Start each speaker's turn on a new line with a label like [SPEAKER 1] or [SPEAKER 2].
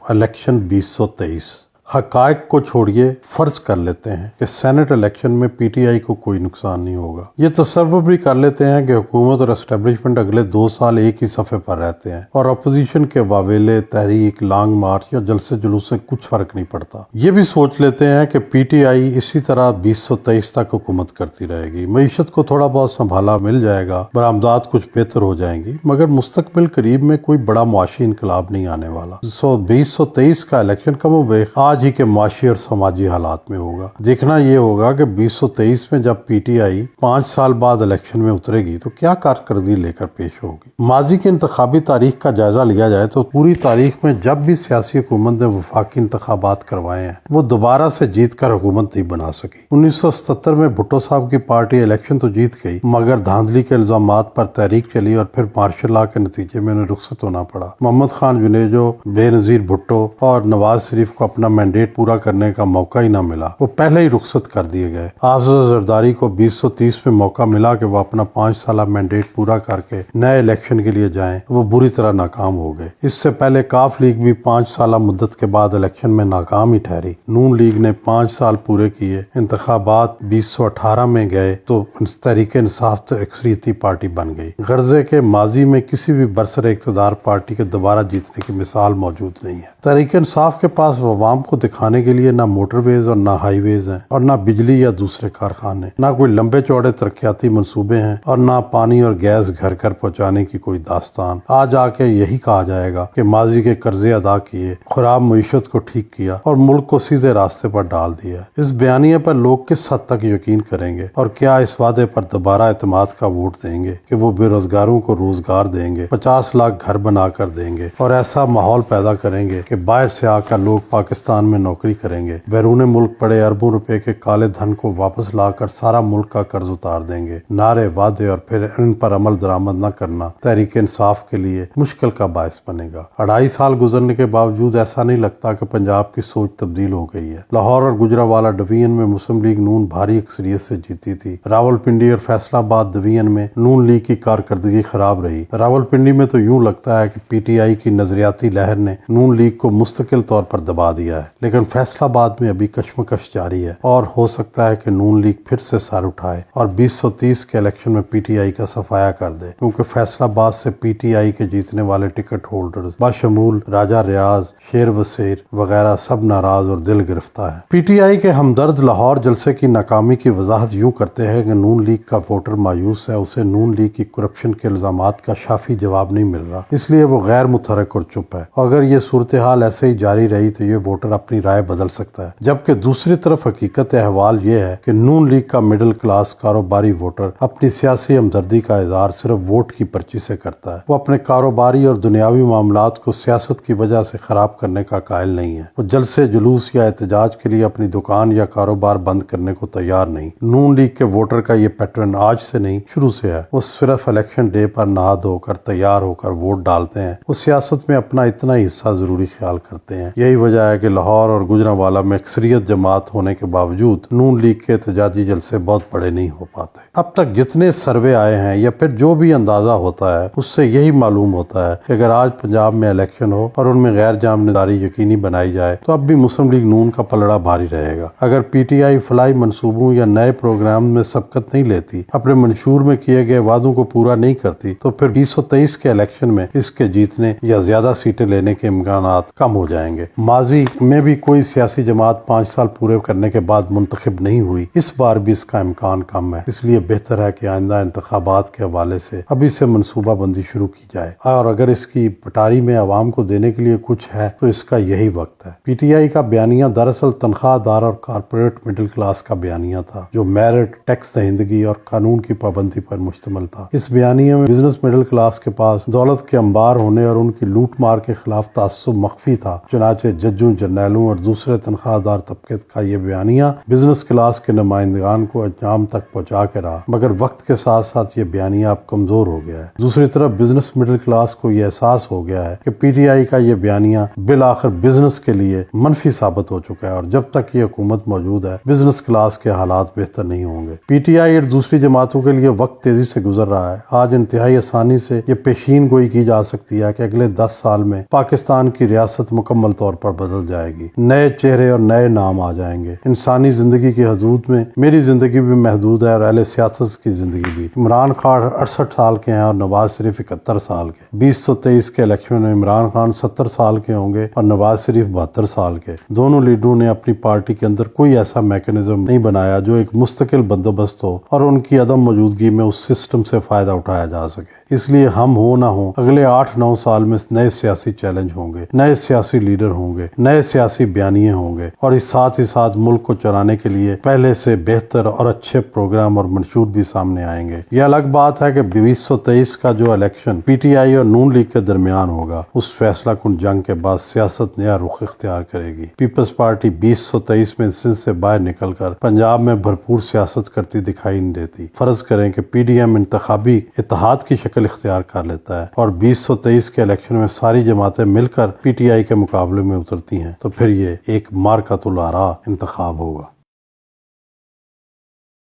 [SPEAKER 1] Election 2023 حقائق کو چھوڑیے فرض کر لیتے ہیں کہ سینٹ الیکشن میں پی ٹی آئی کو کوئی نقصان نہیں ہوگا۔ یہ تصور بھی کر لیتے ہیں کہ حکومت اور اسٹیبلشمنٹ اگلے 2 سال ایک ہی صفحے پر رہتے ہیں اور اپوزیشن کے واویلے، تحریک، لانگ مارچ یا جلسے جلوس سے کچھ فرق نہیں پڑتا۔ یہ بھی سوچ لیتے ہیں کہ پی ٹی آئی اسی طرح 2023 تک حکومت کرتی رہے گی، معیشت کو تھوڑا بہت سنبھالا مل جائے گا، برآمدات کچھ بہتر ہو جائیں گی، مگر مستقبل قریب میں کوئی بڑا معاشی انقلاب نہیں آنے والا۔ 2023 کا الیکشن کم و بیش آج ہی کے معاشی اور سماجی حالات میں ہوگا۔ دیکھنا یہ ہوگا کہ 2023 میں جب پی ٹی آئی 5 سال بعد الیکشن میں اترے گی تو کیا کارکردگی لے کر پیش ہوگی۔ ماضی کی انتخابی تاریخ کا جائزہ لیا جائے تو پوری تاریخ میں جب بھی سیاسی حکومت نے وفاقی انتخابات کروائے ہیں وہ دوبارہ سے جیت کر حکومت نہیں بنا سکی۔ 1977 میں بھٹو صاحب کی پارٹی الیکشن تو جیت گئی، مگر دھاندلی کے الزامات پر تحریک چلی اور پھر مارشل لاء کے نتیجے میں انہیں رخصت ہونا پڑا۔ محمد خان جنیجو، بے نظیر بھٹو اور نواز شریف کو اپنا مینڈیٹ پورا کرنے کا موقع ہی نہ ملا، وہ پہلے ہی رخصت کر دیے گئے۔ حافظ زرداری کو 2030 میں موقع ملا کہ وہ اپنا 5 سالہ مینڈیٹ پورا کر کے نئے الیکشن کے لیے جائیں، وہ بری طرح ناکام ہو گئے۔ اس سے پہلے کاف لیگ بھی 5 سالہ مدت کے بعد الیکشن میں ناکام ہی ٹھہری۔ نون لیگ نے 5 سال پورے کیے، انتخابات 2018 میں گئے تو تحریک انصاف اکثریتی پارٹی بن گئی۔ غرضے کے ماضی میں کسی بھی برسر اقتدار پارٹی کے دوبارہ جیتنے کی مثال موجود نہیں ہے۔ تحریک انصاف کے پاس عوام کو دکھانے کے لیے نہ موٹر ویز اور نہ ہائی ویز ہیں اور نہ بجلی یا دوسرے کارخانے، نہ کوئی لمبے چوڑے ترقیاتی منصوبے ہیں اور نہ پانی اور گیس گھر گھر پہنچانے کی کوئی داستان۔ آج آ کے یہی کہا جائے گا کہ ماضی کے قرضے ادا کیے، خراب معیشت کو ٹھیک کیا اور ملک کو سیدھے راستے پر ڈال دیا۔ اس بیانیے پر لوگ کس حد تک یقین کریں گے اور کیا اس وعدے پر دوبارہ اعتماد کا ووٹ دیں گے کہ وہ بے روزگاروں کو روزگار دیں گے، 50 لاکھ گھر بنا کر دیں گے اور ایسا ماحول پیدا کریں گے کہ باہر سے آ کر لوگ پاکستان میں نوکری کریں گے، بیرون ملک پڑے اربوں روپے کے کالے دھن کو واپس لا کر سارا ملک کا قرض اتار دیں گے۔ نعرے، وعدے اور پھر ان پر عمل درآمد نہ کرنا تحریک انصاف کے لیے مشکل کا باعث بنے گا۔ 2.5 سال گزرنے کے باوجود ایسا نہیں لگتا کہ پنجاب کی سوچ تبدیل ہو گئی ہے۔ لاہور اور گجرانوالہ ڈویژن میں مسلم لیگ نون بھاری اکثریت سے جیتی تھی۔ راولپنڈی اور فیصل آباد ڈویژن میں نون لیگ کی کارکردگی خراب رہی۔ راولپنڈی میں تو یوں لگتا ہے کہ پی ٹی آئی کی نظریاتی لہر نے نون لیگ کو مستقل طور پر دبا دیا ہے، لیکن فیصل آباد میں ابھی کشمکش جاری ہے اور ہو سکتا ہے کہ نون لیگ پھر سے سر اٹھائے اور 2030 کے الیکشن میں پی ٹی آئی کا صفایا کر دے، کیونکہ فیصل آباد سے پی ٹی آئی کے جیتنے والے ٹکٹ ہولڈرز بشمول راجہ ریاض، شیر وسیر وغیرہ سب ناراض اور دل گرفتہ ہیں۔ پی ٹی آئی کے ہمدرد لاہور جلسے کی ناکامی کی وضاحت یوں کرتے ہیں کہ نون لیگ کا ووٹر مایوس ہے، اسے نون لیگ کی کرپشن کے الزامات کا شافی جواب نہیں مل رہا، اس لیے وہ غیر متحرک اور چپ ہے۔ اگر یہ صورتحال ایسے ہی جاری رہی تو یہ ووٹر اپنی رائے بدل سکتا ہے، جبکہ دوسری طرف حقیقت احوال یہ ہے کہ نون لیگ کا مڈل کلاس کاروباری ووٹر اپنی سیاسی ہمدردی کا اظہار صرف ووٹ کی پرچی سے کرتا ہے۔ وہ اپنے کاروباری اور دنیاوی معاملات کو سیاست کی وجہ سے خراب کرنے کا قائل نہیں ہے۔ وہ جلسے جلوس یا احتجاج کے لیے اپنی دکان یا کاروبار بند کرنے کو تیار نہیں۔ نون لیگ کے ووٹر کا یہ پیٹرن آج سے نہیں، شروع سے ہے۔ وہ صرف الیکشن ڈے پر نہا دھو کر تیار ہو کر ووٹ ڈالتے ہیں۔ وہ سیاست میں اپنا اتنا ہی حصہ ضروری خیال کرتے ہیں۔ یہی وجہ ہے کہ لاہور اور گجرانوالہ میں اکثریت جماعت ہونے کے باوجود نون لیگ کے احتجاجی جلسے بہت بڑے نہیں ہو پاتے۔ اب تک جتنے سروے آئے ہیں یا پھر جو بھی اندازہ ہوتا ہے اس سے یہی معلوم ہوتا ہے کہ اگر آج پنجاب میں الیکشن ہو اور ان میں غیر جانبداری یقینی بنائی جائے تو اب بھی مسلم لیگ نون کا پلڑا بھاری رہے گا۔ اگر پی ٹی آئی فلاحی منصوبوں یا نئے پروگرام میں سبقت نہیں لیتی، اپنے منشور میں کیے گئے وعدوں کو پورا نہیں کرتی تو پھر 2023 کے الیکشن میں اس کے جیتنے یا زیادہ سیٹیں لینے کے امکانات کم ہو جائیں گے۔ ماضی میں بھی کوئی سیاسی جماعت 5 سال پورے کرنے کے بعد منتخب نہیں ہوئی، اس بار بھی اس کا امکان کم ہے، اس لیے بہتر ہے کہ آئندہ انتخابات کے حوالے سے ابھی سے منصوبہ بندی شروع کی جائے، اور اگر اس کی پٹاری میں عوام کو دینے کے لیے کچھ ہے تو اس کا یہی وقت ہے۔ پی ٹی آئی کا بیانیہ دراصل تنخواہ دار اور کارپوریٹ مڈل کلاس کا بیانیہ تھا، جو میرٹ، ٹیکس دہندگی اور قانون کی پابندی پر مشتمل تھا۔ اس بیانیے میں بزنس مڈل کلاس کے پاس دولت کے انبار ہونے اور ان کی لوٹ مار کے خلاف تعصب مخفی تھا، چنانچہ ججوں، جرنیلوں والوں اور دوسرے تنخواہ دار طبقے کا یہ بیانیہ بزنس کلاس کے نمائندگان کو انجام تک پہنچا کے رہا، مگر وقت کے ساتھ ساتھ یہ بیانیہ اب کمزور ہو گیا ہے۔ دوسری طرف بزنس مڈل کلاس کو یہ احساس ہو گیا ہے کہ پی ٹی آئی کا یہ بیانیہ بالآخر بزنس کے لیے منفی ثابت ہو چکا ہے، اور جب تک یہ حکومت موجود ہے بزنس کلاس کے حالات بہتر نہیں ہوں گے۔ پی ٹی آئی اور دوسری جماعتوں کے لیے وقت تیزی سے گزر رہا ہے۔ آج انتہائی آسانی سے یہ پیشین گوئی کی جا سکتی ہے کہ اگلے 10 سال میں پاکستان کی ریاست مکمل طور پر بدل جائے گی، نئے چہرے اور نئے نام آ جائیں گے۔ انسانی زندگی کی حدود میں میری زندگی بھی محدود ہے اور اہل سیاست کی زندگی بھی۔ عمران خان 68 سال کے ہیں اور نواز شریف 71 سال کے۔ 2023 کے الیکشن میں عمران خان 70 سال کے ہوں گے اور نواز شریف 72 سال کے۔ دونوں لیڈروں نے اپنی پارٹی کے اندر کوئی ایسا میکانزم نہیں بنایا جو ایک مستقل بندوبست ہو اور ان کی عدم موجودگی میں اس سسٹم سے فائدہ اٹھایا جا سکے۔ اس لیے ہم ہو نہ ہو اگلے 8-9 سال میں نئے سیاسی چیلنج ہوں گے، نئے سیاسی لیڈر ہوں گے، نئے سیاسی بیانیے ہوں گے، اور اس ساتھ ہی ساتھ ملک کو چلانے کے لیے پہلے سے بہتر اور اچھے پروگرام اور منشور بھی سامنے آئیں گے۔ یہ الگ بات ہے کہ 2023 کا جو الیکشن پی ٹی آئی اور نون لیگ کے درمیان ہوگا، اس فیصلہ کن جنگ کے بعد سیاست نیا رخ اختیار کرے گی۔ پیپلز پارٹی 2023 میں سندھ سے باہر نکل کر پنجاب میں بھرپور سیاست کرتی دکھائی نہیں دیتی۔ فرض کریں کہ پی ڈی ایم انتخابی اتحاد کی شکل اختیار کر لیتا ہے اور 2023 کے الیکشن میں ساری جماعتیں مل کر پی ٹی آئی کے مقابلے میں اترتی ہیں، تو پھر یہ ایک مارکۃ الآراء انتخاب ہوگا۔